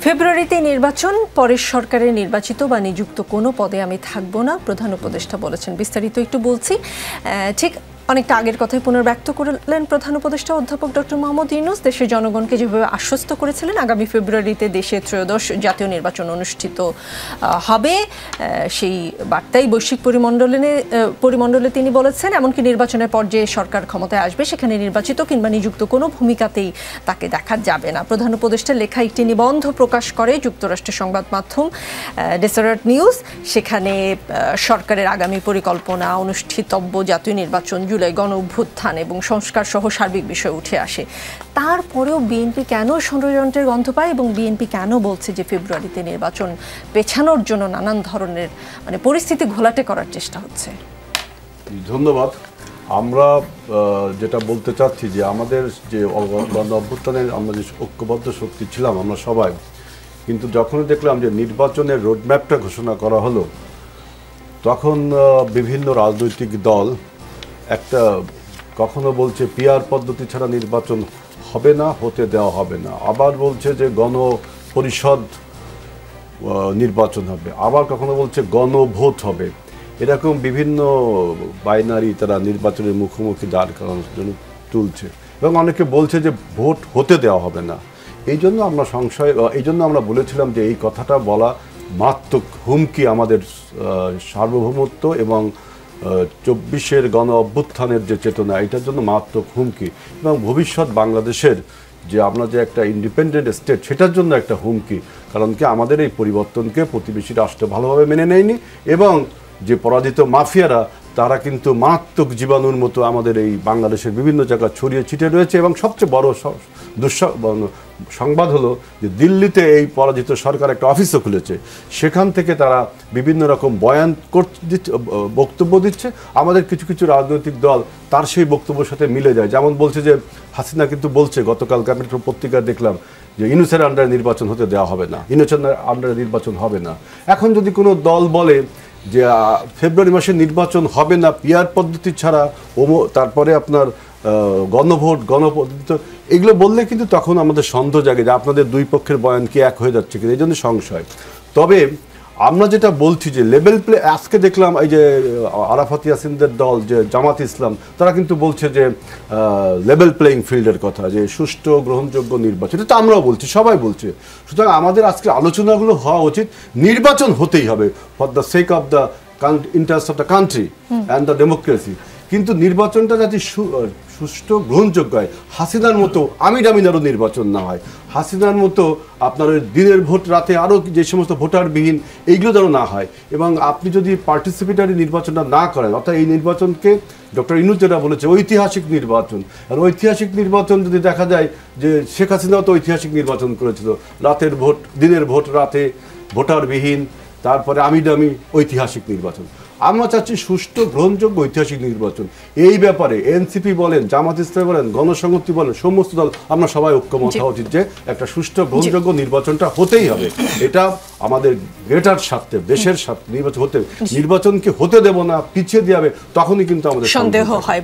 ফেব্রুয়ারিতে নির্বাচন, পরের সরকারের নির্বাচিত বা নিযুক্ত কোনো পদে আমি থাকব না, প্রধান উপদেষ্টা বলেছেন। বিস্তারিত একটু বলছি। ঠিক অনেকটা আগের কথাই পুনর্ব্যক্ত করলেন প্রধান উপদেষ্টা অধ্যাপক ডক্টর মোহাম্মদ ইউনূস। দেশের জনগণকে যেভাবে আশ্বস্ত করেছিলেন আগামী ফেব্রুয়ারিতে দেশে ত্রয়োদশ জাতীয় নির্বাচন অনুষ্ঠিত হবে, সেই বার্তাই বৈশ্বিক পরিমণ্ডলে তিনি বলেছেন। এমনকি নির্বাচনের পর যে সরকার ক্ষমতায় আসবে সেখানে নির্বাচিত কিংবা নিযুক্ত কোনো ভূমিকাতেই তাকে দেখা যাবে না। প্রধান উপদেষ্টার লেখা একটি নিবন্ধ প্রকাশ করে যুক্তরাষ্ট্রের সংবাদ মাধ্যম ডেসার্ট নিউজ। সেখানে সরকারের আগামী পরিকল্পনা, অনুষ্ঠিতব্য জাতীয় নির্বাচন, জুলাই গণ অভ্যুত্থান এবং সংস্কার সহ সার্বিক বিষয় উঠে আসে। তারপরেও বিএনপি কেন ষড়যন্ত্রের গন্ধ পায় এবং বিএনপি কেন বলছে যে ফেব্রুয়ারিতে নির্বাচন পেছানোর জন্য নানান ধরনের পরিস্থিতি ঘোলাটে করার চেষ্টা হচ্ছে? ধন্যবাদ। আমরা যেটা বলতে চাচ্ছি যে আমাদের যে গণ অভ্যুত্থানের আমরা যে ঐক্যবদ্ধ শক্তি ছিলাম আমরা সবাই, কিন্তু যখনই দেখলাম যে নির্বাচনের রোডম্যাপটা ঘোষণা করা হলো, তখন বিভিন্ন রাজনৈতিক দল একটা কখনো বলছে পিআর পদ্ধতি ছাড়া নির্বাচন হবে না, হতে দেওয়া হবে না, আবার বলছে যে গণপরিষদ নির্বাচন হবে, আবার কখনো বলছে গণভোট হবে। এরকম বিভিন্ন বাইনারি তারা নির্বাচনের মুখোমুখি দাঁড় করানোর জন্য তুলছে এবং অনেকে বলছে যে ভোট হতে দেওয়া হবে না। এই জন্য আমরা বলেছিলাম যে এই কথাটা বলা মারাত্মক হুমকি আমাদের সার্বভৌমত্ব এবং 24-এর গণ অভ্যুত্থানের যে চেতনা, এটার জন্য মারাত্মক হুমকি এবং ভবিষ্যৎ বাংলাদেশের যে আমরা যে একটা ইন্ডিপেন্ডেন্ট স্টেট সেটার জন্য একটা হুমকি। কারণ কি আমাদের এই পরিবর্তনকে প্রতিবেশী রাষ্ট্র ভালোভাবে মেনে নেয়নি এবং যে পরাজিত মাফিয়ারা তারা কিন্তু মারাত্মক জীবাণুর মতো আমাদের এই বাংলাদেশের বিভিন্ন জায়গায় ছড়িয়ে ছিটিয়ে রয়েছে। এবং সবচেয়ে বড় সংবাদ হলো যে দিল্লিতে এই পরাজিত সরকার একটা অফিসও খুলেছে, সেখান থেকে তারা বিভিন্ন রকম বক্তব্য দিচ্ছে। আমাদের কিছু কিছু রাজনৈতিক দল তার সেই বক্তব্যের সাথে মিলে যায়। যেমন বলছে যে হাসিনা কিন্তু বলছে, গতকালকে আমি একটা পত্রিকায় দেখলাম যে ইউনূসের আন্ডারে নির্বাচন হতে দেওয়া হবে না, ইউনূসের আন্ডারে নির্বাচন হবে না। এখন যদি কোনো দল বলে যে ফেব্রুয়ারি মাসে নির্বাচন হবে না পিআর পদ্ধতি ছাড়া, তারপরে আপনার গণভোট, গণপদ্ধতি, এগুলো বললে কিন্তু তখন আমাদের সন্দেহ জাগে যে আপনাদের দুই পক্ষের বয়ান কি এক হয়ে যাচ্ছে কিনা, এই জন্য সংশয়। তবে আমরা যেটা বলছি যে লেভেল প্লে, আজকে দেখলাম এই যে আরাফাত ইয়াসিনদের দল যে জামাত ইসলাম, তারা কিন্তু বলছে যে লেভেল প্লেইং ফিল্ডের কথা, যে সুষ্ঠু গ্রহণযোগ্য নির্বাচন, এটা তো আমরাও বলছি, সবাই বলছে। সুতরাং আমাদের আজকে আলোচনাগুলো হওয়া উচিত নির্বাচন হতেই হবে for the sake of the interest of the country and the democracy. কিন্তু নির্বাচনটা যাতে সুষ্ঠু গ্রহণযোগ্য হয়, হাসিনার মতো আমিরামিনারও নির্বাচন না হয়, হাসিনার মতো আপনার দিনের ভোট রাতে আরও যে সমস্ত ভোটারবিহীন, এইগুলো যেন না হয়। এবং আপনি যদি পার্টিসিপেটারি নির্বাচনটা না করেন, অর্থাৎ এই নির্বাচনকে ডক্টর ইউনূস যেটা বলেছে ঐতিহাসিক নির্বাচন, আর ঐতিহাসিক নির্বাচন যদি দেখা যায় যে শেখ হাসিনাও তো ঐতিহাসিক নির্বাচন করেছিল, রাতের ভোট, দিনের ভোট রাতে, ভোটারবিহীন, তারপরে আমিডামি, ঐতিহাসিক নির্বাচন। আমরা চাচ্ছি সুষ্ঠু গ্রহণযোগ্য ঐতিহাসিক নির্বাচন। এই ব্যাপারে এনসিপি বলেন, জামাত ইসলাম বলেন, গণসংহতি বলেন, সমস্ত দল আমরা সবাই ঐক্যমত হওয়া উচিত যে একটা সুষ্ঠু গ্রহণযোগ্য নির্বাচনটা হতেই হবে। এটা আমাদের গ্রেটার স্বার্থে, দেশের স্বার্থে নির্বাচন হতে, নির্বাচনকে হতে দেব না, পিছিয়ে দিয়ে হবে, তখনই কিন্তু আমাদের সন্দেহ হয়।